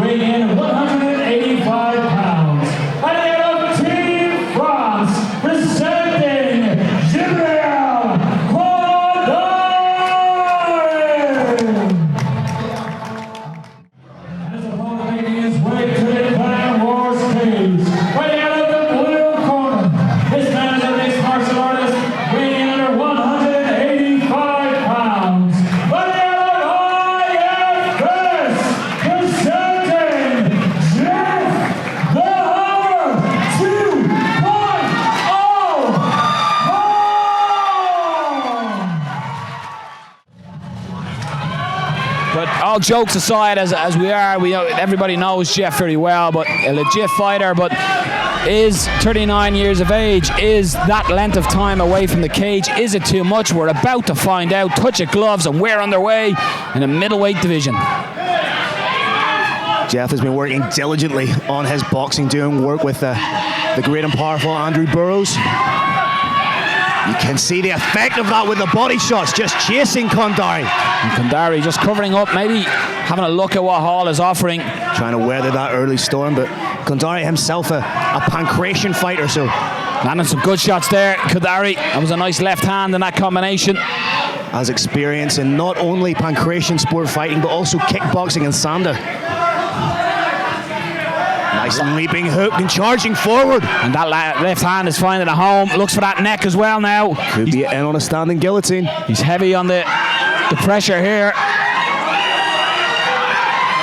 weighing in at 185 pounds. Fighting out of Team France, presenting Djibrill Khodary. As opponent making his way to the Clan Wars cage, fighting out of the blue corner, this man is a mixed martial artist, weighing in under 185 pounds. Fighting out of IFS, presenting Geoff the Hammer 2.0. But all jokes aside, as we know, everybody knows Geoff very well, but a legit fighter, but is 39 years of age. Is that length of time away from the cage, is it too much? We're about to find out. Touch of gloves, and we're underway in a middleweight division. Geoff has been working diligently on his boxing, doing work with the great and powerful Andrew Burrows. You can see the effect of that with the body shots, just chasing Khodary. And Khodary just covering up, maybe having a look at what Hall is offering. Trying to weather that early storm, but Khodary himself a pancration fighter, so Landing some good shots there, Khodary. That was a nice left hand in that combination. has experience in not only pancration sport fighting, but also kickboxing and Sander. Nice leaping hook and charging forward. And that left hand is finding a home. Looks for that neck as well now. Could be in on a standing guillotine. He's heavy on the pressure here.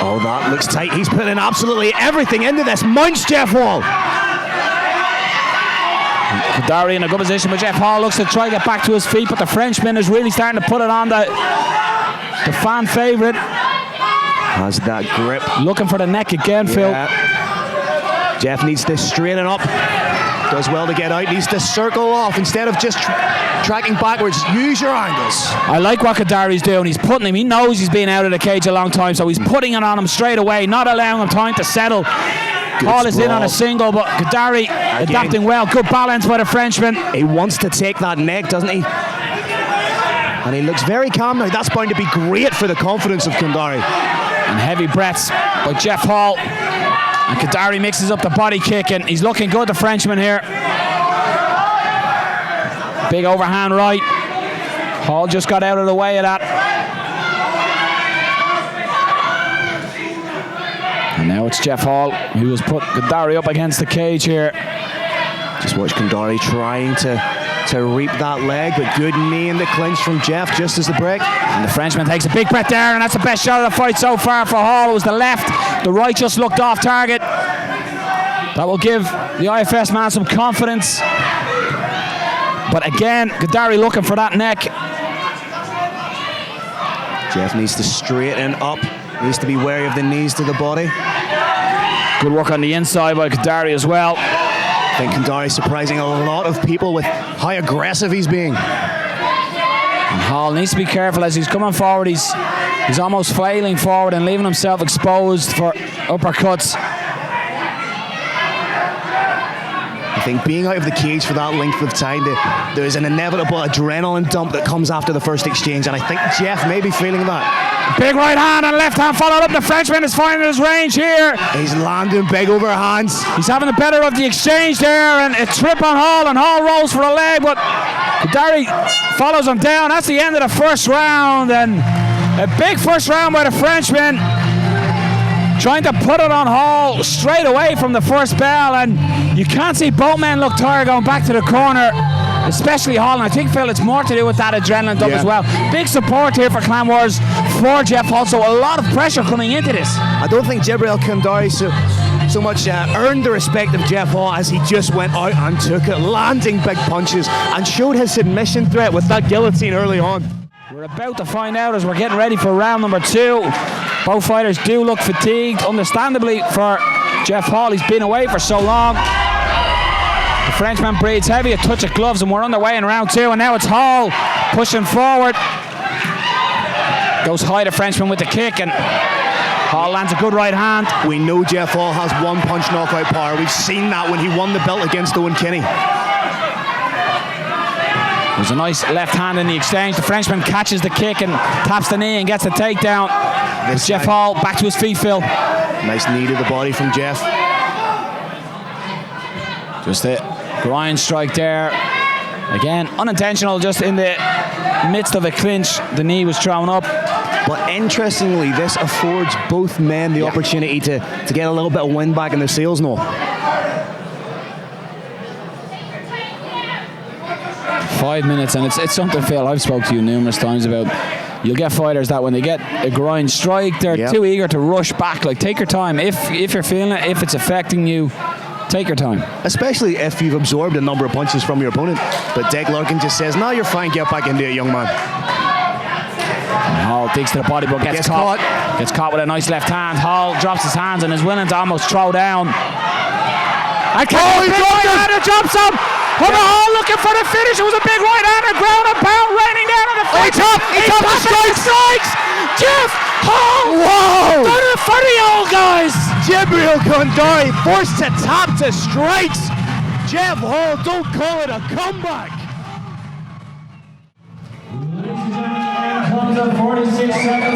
Oh, that looks tight. He's putting absolutely everything into this. Munch Geoff Hall. Khodary in a good position, but Geoff Hall looks to try to get back to his feet, but the Frenchman is really starting to put it on the fan favourite. Has that grip. Looking for the neck again, Phil. Geoff needs to straighten up. Does well to get out. Needs to circle off instead of just tracking backwards. Use your angles. I like what Khodary's doing. He's putting him. He knows he's been out of the cage a long time, so he's putting it on him straight away, not allowing him time to settle. Hall is in on a single, but Khodary adapting well. Good balance by the Frenchman. He wants to take that neck, doesn't he? And he looks very calm now. That's bound to be great for the confidence of Khodary. And heavy breaths by Geoff Hall. And Khodary mixes up the body kick, and he's looking good, the Frenchman here. Big overhand right. Hall just got out of the way of that. And now it's Geoff Hall who has put Khodary up against the cage here. Just watch Khodary trying to reap that leg, but good knee in the clinch from Geoff just as the break. And the Frenchman takes a big breath there, and that's the best shot of the fight so far for Hall. It was the left, the right just looked off target. That will give the IFS man some confidence. But again, Khodary looking for that neck. Geoff needs to straighten up, needs to be wary of the knees to the body. Good work on the inside by Khodary as well. I think Khodary surprising a lot of people with how aggressive he's being. And Hall needs to be careful as he's coming forward. He's almost flailing forward and leaving himself exposed for uppercuts. I think being out of the cage for that length of time, there's an inevitable adrenaline dump that comes after the first exchange, and I think Geoff may be feeling that. Big right hand and left hand followed up. The Frenchman is finding his range here. He's landing big overhands. He's having the better of the exchange there, and a trip on Hall, and Hall rolls for a leg, but Khodary follows him down. That's the end of the first round, and a big first round by the Frenchman, trying to put it on Hall straight away from the first bell, and you can't see both men look tired going back to the corner, especially Hall. And I think, Phil, it's more to do with that adrenaline dump as well. Big support here for Clan Wars for Geoff Hall, so a lot of pressure coming into this. I don't think Djibrill Khodary so much earned the respect of Geoff Hall as he just went out and took it, landing big punches and showed his submission threat with that guillotine early on. We're about to find out as we're getting ready for round number 2. Both fighters do look fatigued, understandably for Geoff Hall. He's been away for so long. The Frenchman breathes heavy, a touch of gloves, and we're underway in round 2. And now it's Hall pushing forward. Goes high, the Frenchman with the kick, and Hall lands a good right hand. We know Geoff Hall has one punch knockout power. We've seen that when he won the belt against Owen Kinney. There's a nice left hand in the exchange. The Frenchman catches the kick and taps the knee and gets the takedown. Geoff Hall back to his feet, Phil. Nice knee to the body from Geoff. Just a groin strike there. Again, unintentional, just in the midst of a clinch, the knee was thrown up. But interestingly, this affords both men the opportunity to get a little bit of wind back in their sails now. 5 minutes, and it's something, Phil, I've spoke to you numerous times about. You'll get fighters that when they get a groin strike, they're too eager to rush back. Like, take your time. If you're feeling it, if it's affecting you, take your time. Especially if you've absorbed a number of punches from your opponent. But Dec Larkin just says, no, you're fine, get back into it, young man. Hall digs to the body, but gets caught. Gets caught with a nice left hand. Hall drops his hands and is willing to almost throw down. He drops him! Hall looking for the finish. It was a big right-hander, ground and pound, raining down on the face. He topped the strikes! Geoff Hall! Whoa! Done it for the old guys! Djibrill Khodary forced to top to strikes. Geoff Hall, don't call it a comeback. Ladies and gentlemen, comes up 46 seconds.